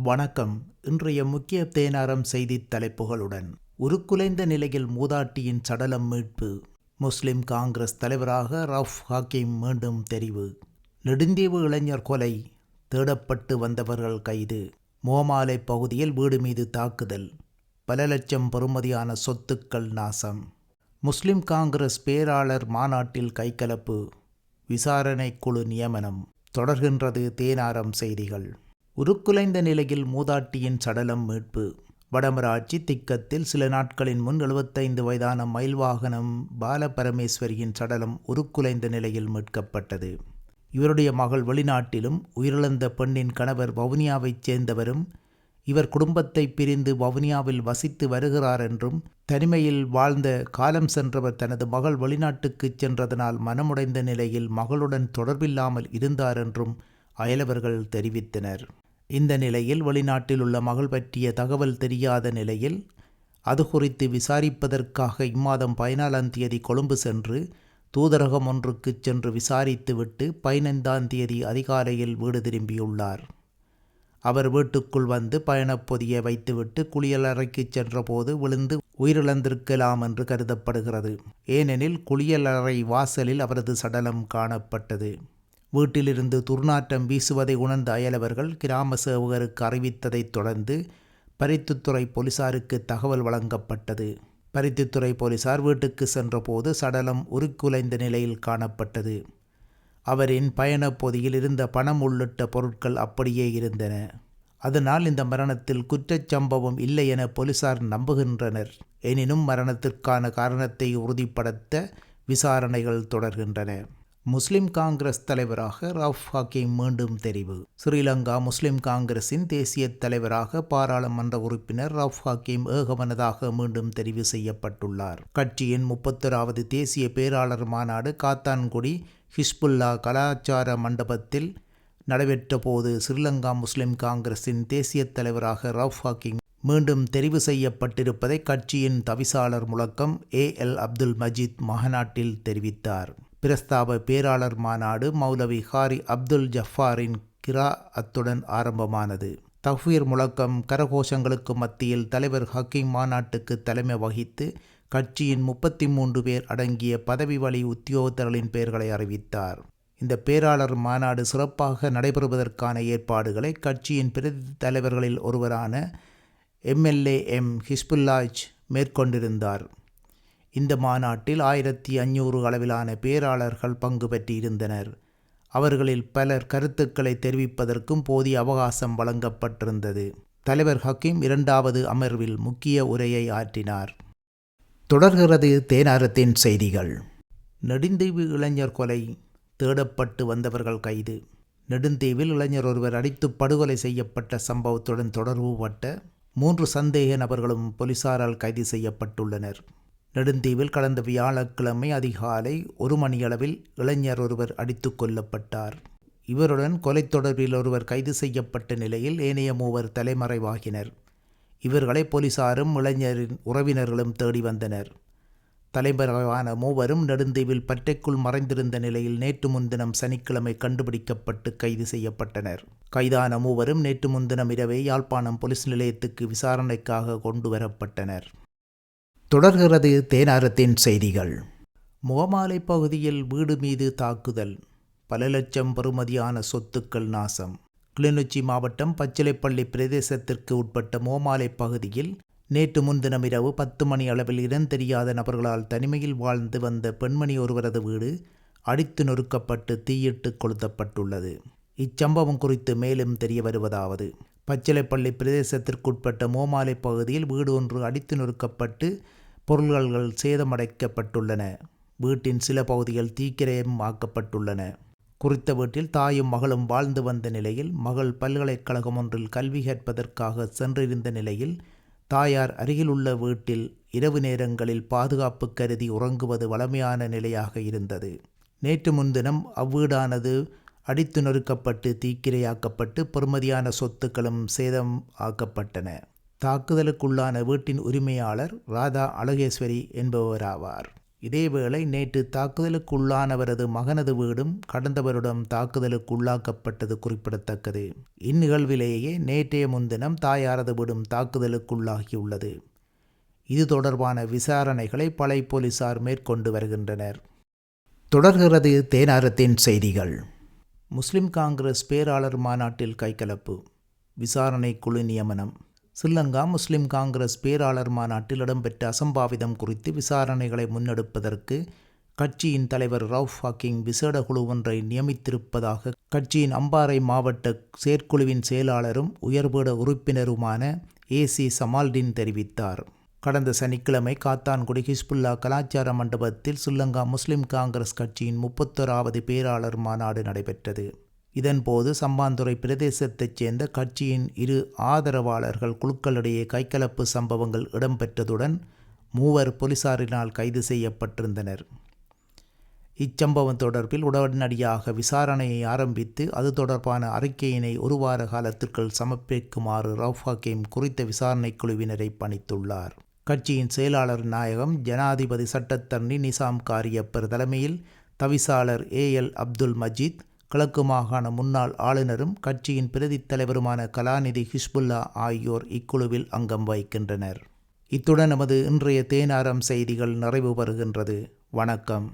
வணக்கம். இன்றைய முக்கிய தேனாரம் செய்தித் தலைப்புகளுடன் உருக்குலைந்த நிலையில் மூதாட்டியின் சடலம் மீட்பு. முஸ்லிம் காங்கிரஸ் தலைவராக ரவுஃப் ஹக்கீம் மீண்டும் தெரிவு. நெடுந்தீவு இளைஞர் கொலை, தேடப்பட்டு வந்தவர்கள் கைது. மோமாலை பகுதியில் வீடு மீது தாக்குதல், பல லட்சம் பெறுமதியான சொத்துக்கள் நாசம். முஸ்லிம் காங்கிரஸ் பேராளர் மாநாட்டில் கைகலப்பு, விசாரணை குழு நியமனம். தொடர்கின்றது தேனாரம் செய்திகள். உருக்குலைந்த நிலையில் மூதாட்டியின் சடலம் மீட்பு. வடமராட்சி திக்கத்தில் சில நாட்களின் முன் 75 வயதான மயில்வாகனம் பாலபரமேஸ்வரியின் சடலம் உருக்குலைந்த நிலையில் மீட்கப்பட்டது. இவருடைய மகள் வெளிநாட்டிலும், உயிரிழந்த பெண்ணின் கணவர் வவுனியாவைச் சேர்ந்தவரும், இவர் குடும்பத்தை பிரிந்து வவுனியாவில் வசித்து வருகிறார் என்றும், தனிமையில் வாழ்ந்த காலம் சென்றவர் தனது மகள் வெளிநாட்டுக்கு சென்றதனால் மனமுடைந்த நிலையில் மகளுடன் தொடர்பில்லாமல் இருந்தார் என்றும் அயலவர்கள் தெரிவித்தனர். இந்த நிலையில் வெளிநாட்டில் உள்ள மகள் பற்றிய தகவல் தெரியாத நிலையில் அது குறித்து விசாரிப்பதற்காக இம்மாதம் 14ஆம் தேதி கொழும்பு சென்று தூதரகம் ஒன்றுக்கு சென்று விசாரித்துவிட்டு 15ஆம் தேதி அதிகாலையில் வீடு திரும்பியுள்ளார். அவர் வீட்டுக்குள் வந்து பயணப்பொதியை வைத்துவிட்டு குளியலறைக்கு சென்றபோது விழுந்து உயிரிழந்திருக்கலாம் என்று கருதப்படுகிறது. ஏனெனில் குளியலறை வாசலில் அவரது சடலம் காணப்பட்டது. வீட்டிலிருந்து துர்நாற்றம் வீசுவதை உணர்ந்த அயலவர்கள் கிராம சேவகருக்கு அறிவித்ததைத் தொடர்ந்து பருத்தித்துறை போலீசாருக்கு தகவல் வழங்கப்பட்டது. பருத்தித்துறை போலீசார் வீட்டுக்கு சென்றபோது சடலம் உருக்குலைந்த நிலையில் காணப்பட்டது. அவரின் பயணப்பொதியில் இருந்த பணம் உள்ளிட்ட பொருட்கள் அப்படியே இருந்தன. அதனால் இந்த மரணத்தில் குற்றச்சம்பவம் இல்லை என போலீசார் நம்புகின்றனர். எனினும் மரணத்திற்கான காரணத்தை உறுதிப்படுத்த விசாரணைகள் தொடர்கின்றன. முஸ்லிம் காங்கிரஸ் தலைவராக ரவுஃப் ஹக்கீம் மீண்டும் தெரிவு. ஸ்ரீலங்கா முஸ்லிம் காங்கிரஸின் தேசிய தலைவராக பாராளுமன்ற உறுப்பினர் ரவுஃப் ஹக்கீம் ஏகமனதாக மீண்டும் தெரிவு செய்யப்பட்டுள்ளார். கட்சியின் 31வது தேசிய பேராளர் மாநாடு காத்தான்குடி ஹிஸ்புல்லா கலாச்சார மண்டபத்தில் நடைபெற்ற போது ஸ்ரீலங்கா முஸ்லிம் காங்கிரஸின் தேசிய தலைவராக ரவுஃப் ஹக்கீம் மீண்டும் தெரிவு செய்யப்பட்டிருப்பதை கட்சியின் தவிசாளர் முழக்கம் AL அப்துல் மஜீத் மாநாட்டில் தெரிவித்தார். பிரஸ்தாப பேராளர் மாநாடு மௌலவி ஹாரி அப்துல் ஜஃபாரின் கிராஅத்துடன் ஆரம்பமானது. தக்பீர் முழக்கம் கரகோஷங்களுக்கு மத்தியில் தலைவர் ஹக்கீம் மாநாட்டுக்கு தலைமை வகித்து கட்சியின் 33 பேர் அடங்கிய பதவி வழி உத்தியோகத்தர்களின் பெயர்களை அறிவித்தார். இந்த பேராளர் மாநாடு சிறப்பாக நடைபெறுவதற்கான ஏற்பாடுகளை கட்சியின் பிரதி தலைவர்களில் ஒருவரான MLA ஹிஸ்புல்லாஜ் மேற்கொண்டிருந்தார். இந்த மாநாட்டில் 1500 அளவிலான பேராளர்கள் பங்கு பெற்றிருந்தனர். அவர்களில் பலர் கருத்துக்களை தெரிவிப்பதற்கும் போதிய அவகாசம் வழங்கப்பட்டிருந்தது. தலைவர் ஹக்கீம் 2வது அமர்வில் முக்கிய உரையை ஆற்றினார். தொடர்கிறது தேனாரத்தின் செய்திகள். நெடுந்தீவு இளைஞர் கொலை, தேடப்பட்டு வந்தவர்கள் கைது. நெடுந்தீவில் இளைஞர் ஒருவர் அடித்து படுகொலை செய்யப்பட்ட சம்பவத்துடன் தொடர்புபட்ட 3 சந்தேக நபர்களும் போலீசாரால் கைது செய்யப்பட்டுள்ளனர். நெடுந்தீவில் கடந்த வியாழக்கிழமை அதிகாலை 1 மணியளவில் இளைஞர் ஒருவர் அடித்து கொல்லப்பட்டார். இவருடன் கொலை தொடர்பில் ஒருவர் கைது செய்யப்பட்ட நிலையில் ஏனைய 3 தலைமறைவாகினர். இவர்களை போலீசாரும் இளைஞரின் உறவினர்களும் தேடி வந்தனர். தலைமறைவான 3 நெடுந்தீவில் பற்றைக்குள் மறைந்திருந்த நிலையில் நேற்று முன்தினம் சனிக்கிழமை கண்டுபிடிக்கப்பட்டு கைது செய்யப்பட்டனர். கைதான 3 நேற்று முன்தினம் இரவே யாழ்ப்பாணம் போலீஸ் நிலையத்துக்கு விசாரணைக்காக கொண்டு வரப்பட்டனர். தொடர்கிறது தேனாரத்தின் செய்திகள். முகமாலை பகுதியில் வீடு மீது தாக்குதல், பல லட்சம் பெறுமதியான சொத்துக்கள் நாசம். கிளிநொச்சி மாவட்டம் பச்சிலைப்பள்ளி பிரதேசத்திற்கு உட்பட்ட முகமாலை பகுதியில் நேற்று முன்தினம் இரவு 10 மணி அளவில் இடம் தெரியாத நபர்களால் தனிமையில் வாழ்ந்து வந்த பெண்மணி ஒருவரது வீடு அடித்து நொறுக்கப்பட்டு தீயிட்டு கொளுத்தப்பட்டுள்ளது. இச்சம்பவம் குறித்து மேலும் தெரிய வருவதாவது: பச்சிலைப்பள்ளி பிரதேசத்திற்குட்பட்ட முகமாலை பகுதியில் வீடு ஒன்று அடித்து நொறுக்கப்பட்டு பொருள்கள் சேதமடைக்கப்பட்டுள்ளன. வீட்டின் சில பகுதிகள் தீக்கிரையம் ஆக்கப்பட்டுள்ளன. குறித்த வீட்டில் தாயும் மகளும் வாழ்ந்து வந்த நிலையில் மகள் பல்கலைக்கழகம் ஒன்றில் கல்வி கற்பதற்காக சென்றிருந்த நிலையில் தாயார் அருகிலுள்ள வீட்டில் இரவு நேரங்களில் பாதுகாப்பு கருதி உறங்குவது வழமையான நிலையாக இருந்தது. நேற்று முன்தினம் அவ்வீடானது அடித்து நொறுக்கப்பட்டு தீக்கிரையாக்கப்பட்டு பெறுமதியான சொத்துக்களும் சேதம் ஆக்கப்பட்டன. தாக்குதலுக்குள்ளான வீட்டின் உரிமையாளர் ராதா அழகேஸ்வரி என்பவராவார். இதேவேளை நேற்று தாக்குதலுக்குள்ளானவரது மகனது வீடும் கடந்த வருடம் தாக்குதலுக்குள்ளாக்கப்பட்டது குறிப்பிடத்தக்கது. இந்நிகழ்விலேயே நேற்றைய முன்தினம் தாயாரது வீடும் தாக்குதலுக்குள்ளாகியுள்ளது. இது தொடர்பான விசாரணைகளை பளை போலீசார் மேற்கொண்டு வருகின்றனர். தொடர்கிறது தேனாரத்தின் செய்திகள். முஸ்லிம் காங்கிரஸ் பேராளர் மாநாட்டில் கைகலப்பு, விசாரணை குழு நியமனம். ஸ்ரீலங்கா முஸ்லிம் காங்கிரஸ் பேராளர் மாநாட்டில் இடம்பெற்ற அசம்பாவிதம் குறித்து விசாரணைகளை முன்னெடுப்பதற்கு கட்சியின் தலைவர் ரவுஃப் ஹக்கீம் விசேட குழு ஒன்றை நியமித்திருப்பதாக கட்சியின் அம்பாறை மாவட்ட செயற்குழுவின் செயலாளரும் உயர்பீட உறுப்பினருமான ஏசி சமால்டின் தெரிவித்தார். கடந்த சனிக்கிழமை காத்தான்குடி ஹிஸ்புல்லா கலாச்சார மண்டபத்தில் ஸ்ரீலங்கா முஸ்லிம் காங்கிரஸ் கட்சியின் 31வது பேராளர் மாநாடு நடைபெற்றது. இதன்போது சம்பாந்துறை பிரதேசத்தைச் சேர்ந்த கட்சியின் 2 ஆதரவாளர்கள் குழுக்களிடையே கைகலப்பு சம்பவங்கள் இடம்பெற்றதுடன் 3 போலீசாரினால் கைது செய்யப்பட்டிருந்தனர். இச்சம்பவம் தொடர்பில் உடனடியாக விசாரணையை ஆரம்பித்து அது தொடர்பான அறிக்கையினை 1 வார காலத்திற்குள் சமர்ப்பிக்குமாறு ரவுஃப் ஹக்கீம் குறித்த விசாரணை குழுவினரை பணித்துள்ளார். கட்சியின் செயலாளர் நாயகம் ஜனாதிபதி சட்டத்தரணி நிசாம் காரியப்பர் தலைமையில் தவிசாளர் AL அப்துல் மஜீத், கிழக்கு மாகாண முன்னாள் ஆளுநரும் கட்சியின் பிரதித் தலைவருமான கலாநிதி ஹிஸ்புல்லா ஆகியோர் இக்குழுவில் அங்கம் வகிக்கின்றனர். இத்துடன் நமது இன்றைய தேனாரம் செய்திகள் நிறைவு பெறுகின்றது. வணக்கம்.